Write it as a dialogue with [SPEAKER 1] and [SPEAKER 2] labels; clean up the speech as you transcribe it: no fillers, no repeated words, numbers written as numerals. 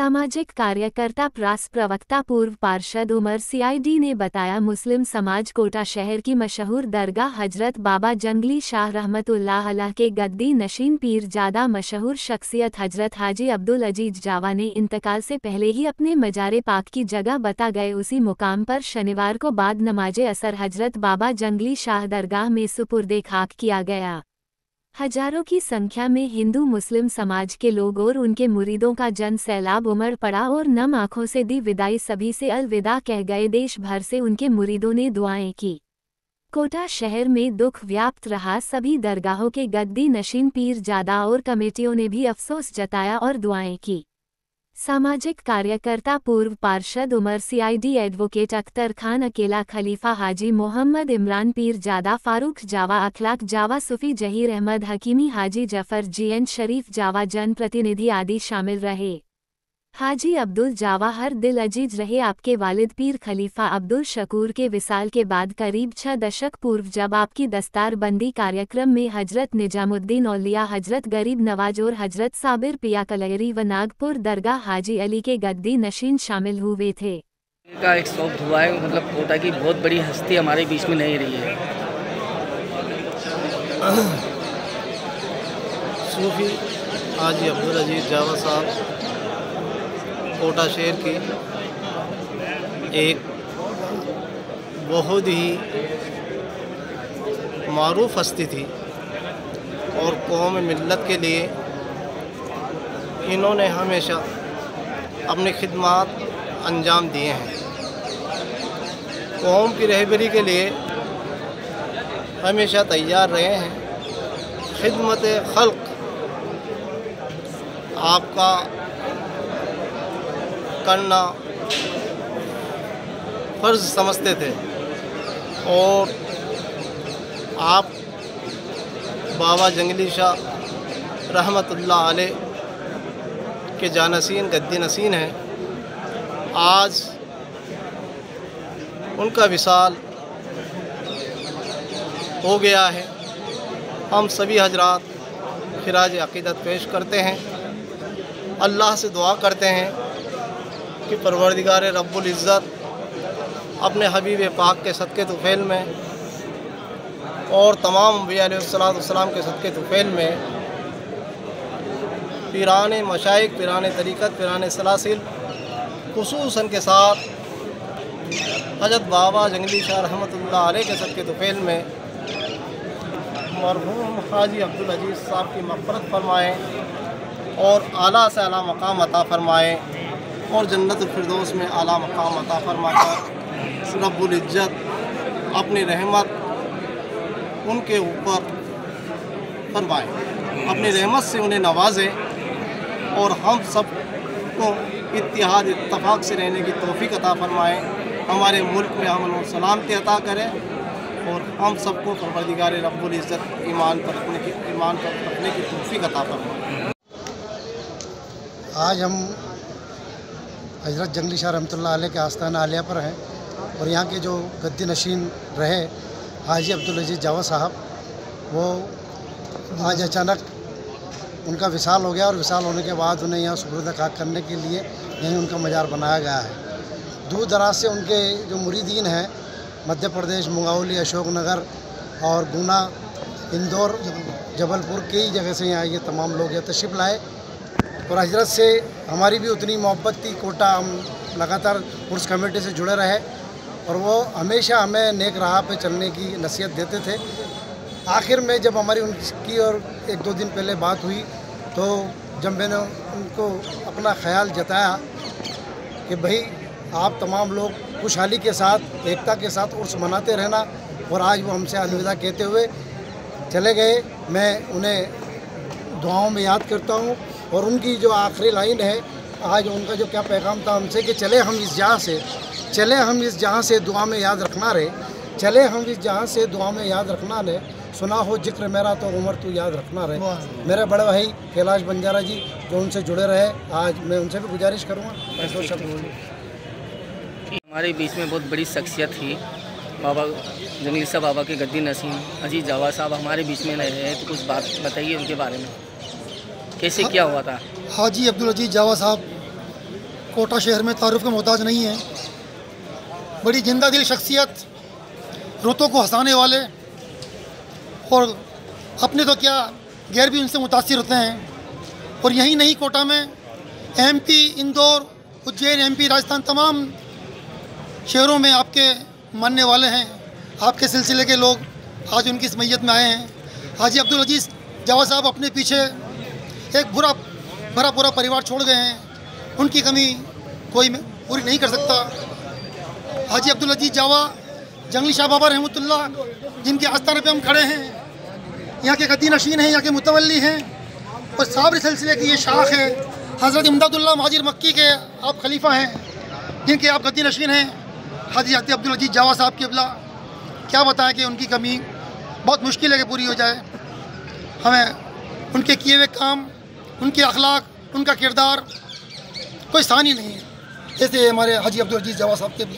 [SPEAKER 1] सामाजिक कार्यकर्ता प्रास प्रवक्ता पूर्व पार्षद उमर सीआईडी ने बताया, मुस्लिम समाज कोटा शहर की मशहूर दरगाह हजरत बाबा जंगली शाह रहमतुल्लाह अलैह के गद्दी नशीन पीर ज़ादा मशहूर शख्सियत हजरत हाजी अब्दुल अजीज जावा ने इंतकाल से पहले ही अपने मजार पाक की जगह बता गए। उसी मुकाम पर शनिवार को बाद नमाज असर हजरत बाबा जंगली शाह दरगाह में सुपुर्दे खाक किया गया। हजारों की संख्या में हिंदू मुस्लिम समाज के लोग और उनके मुरीदों का जन सैलाब उमड़ पड़ा और नम आंखों से दी विदाई सभी से अलविदा कह गए। देश भर से उनके मुरीदों ने दुआएं की। कोटा शहर में दुख व्याप्त रहा। सभी दरगाहों के गद्दी नशीन पीर ज़ादा और कमेटियों ने भी अफसोस जताया और दुआएं की। सामाजिक कार्यकर्ता पूर्व पार्षद उमर सीआईडी एडवोकेट अख्तर खान अकेला खलीफा हाजी मोहम्मद इमरान पीर ज़ादा फारूक जावा अखलाक जावा सूफी जहीर अहमद हकीमी हाजी जफर जीएन शरीफ जावा जन प्रतिनिधि आदि शामिल रहे। हाजी अब्दुल जावा हर दिल अजीज रहे। आपके वालिद पीर खलीफा अब्दुल शकूर के विसाल के बाद करीब 6 दशक पूर्व जब आपकी दस्तार बंदी कार्यक्रम में हजरत निजामुद्दीन औलिया हजरत गरीब नवाज और हजरत साबिर पिया कलयरी व नागपुर दरगाह हाजी अली के गद्दी नशीन शामिल हुए थे।
[SPEAKER 2] का एक शौक हुआ है, मतलब कोटा की बहुत बड़ी हस्ती हमारे बीच में नहीं रही है।
[SPEAKER 3] सूफी हाजी अब्दुल अजीज जावा साहब कोटा शहर की एक बहुत ही मारूफ हस्ती थी और कौम मिल्लत के लिए इन्होंने हमेशा अपनी खिदमत अंजाम दिए हैं। कौम की रहबरी के लिए हमेशा तैयार रहे हैं। खिदमत खल्क आपका करना फ़र्ज़ समझते थे और आप बाबा जंगली शाह रहमतुल्लाह अलैह के जानसीन गद्दी नसीन हैं। आज उनका विसाल हो गया है। हम सभी हजरात खिराज अक़ीदत पेश करते हैं। अल्लाह से दुआ करते हैं कि परवरदिगार रब्बुल इज़्ज़त अपने हबीब पाक के सदक़े तुफ़ैल में और तमाम अंबिया अलैहिस्सलाम के सदक़े तुफ़ैल में पीराने मशाइख, पीराने तरीक़त, पीराने सलासिल खुसूसन के साथ हज़रत बाबा जंगली शाह रहमतुल्लाह अलैह के सदक़े तुफ़ैल में मरहूम हाजी अब्दुल अजीज साहब की मग़फ़िरत फ़रमाएँ और आला से आला मकाम अता फ़रमाएँ और जन्नतुल फिरदौस में आला मकाम अता फरमाकर रब्बुल इज़्ज़त अपनी रहमत उनके ऊपर फरमाए, अपनी रहमत से उन्हें नवाजे और हम सब को इत्तिहाद इत्तफ़ाक़ से रहने की तौफ़ीक़ अता फरमाए। हमारे मुल्क में अमन और सलामती अता करें और हम सबको परवरदिगार रब्बुल इज़्ज़त ईमान पर रखने की तौफ़ीक़ अता फरमाए।
[SPEAKER 4] आज हम हज़रत जंगली शाह रहमतुल्लाह अलैह के आस्ताना आलिया पर हैं और यहाँ के जो गद्दी नशीन रहे हाजी अब्दुल अजीज जावा साहब, वो आज अचानक उनका विसाल हो गया और विसाल होने के बाद उन्हें यहाँ सुपुर्द खाक करने के लिए यहीं उनका मज़ार बनाया गया है। दूर दराज से उनके जो मुरीदीन हैं मध्य प्रदेश, मुंगावली, अशोकनगर और गुना, इंदौर, जबलपुर कई जगह से यहाँ ये तमाम लोग यहाँ तशरीफ़ लाए और हजरत से हमारी भी उतनी मोहब्बत थी। कोटा हम लगातार उर्स कमेटी से जुड़े रहे और वो हमेशा हमें नेक राह पे चलने की नसीहत देते थे। आखिर में जब हमारी उनकी और 1-2 दिन पहले बात हुई तो जब मैंने उनको अपना ख्याल जताया कि भाई आप तमाम लोग खुशहाली के साथ, एकता के साथ उर्स मनाते रहना, और आज वो हमसे अलविदा कहते हुए चले गए। मैं उन्हें दुआओं में याद करता हूँ और उनकी जो आखिरी लाइन है, आज उनका जो क्या पैगाम था हमसे कि चले हम इस जहाँ से दुआ में याद रखना रहे, चले हम इस जहाँ से दुआ में याद रखना रहे, सुना हो जिक्र मेरा तो उमर तू याद रखना रहे। मेरे बड़े भाई कैलाश बंजारा जी जो उनसे जुड़े रहे, आज मैं उनसे भी गुजारिश करूँगा ऐसा शब्द।
[SPEAKER 2] हमारे बीच में बहुत बड़ी शख्सियत थी बाबा जंगली शाह बाबा के गद्दी नसीन अजीज जावा साहब हमारे बीच में नहीं रहे, तो कुछ बात बताइए उनके बारे में, कैसे क्या हुआ था?
[SPEAKER 4] हाजी अब्दुल अजीज जावा साहब
[SPEAKER 5] कोटा शहर में तारुफ के मोहताज नहीं है। बड़ी जिंदा दिल शख्सियत, रुतों को हंसाने वाले, और अपने तो क्या गैर भी उनसे मुतासिर होते हैं। और यही नहीं, कोटा में MP, इंदौर, उज्जैन, MP, राजस्थान, तमाम शहरों में आपके मानने वाले हैं। आपके सिलसिले के लोग आज उनकी इस मैयत में आए हैं। हाजी अब्दुल अजीज़ जावेद साहब अपने पीछे एक भरा पूरा परिवार छोड़ गए हैं। उनकी कमी कोई पूरी नहीं कर सकता। हाजी अब्दुल अजीज़ जावा जंगली शाह बाबा रहमतुल्लाह, जिनके आस्थान पे हम खड़े हैं, यहाँ के गद्दी नशीन हैं, यहाँ के मुतवल्ली हैं, और साबरी सिलसिले की ये शाख है। हज़रत इमदादुल्लाह महाजिर मक्की के आप खलीफा हैं, जिनके आप गद्दी नशीन हैं, हाजी अब्दुल अजीज़ जावा साहब के अबला। क्या बताएं कि उनकी कमी बहुत मुश्किल है कि पूरी हो जाए। हमें उनके किए हुए काम, उनके अखलाक, उनका किरदार कोई सानी नहीं है, जैसे हमारे हाजी अब्दुल अजीज़ जावा साहब के भी।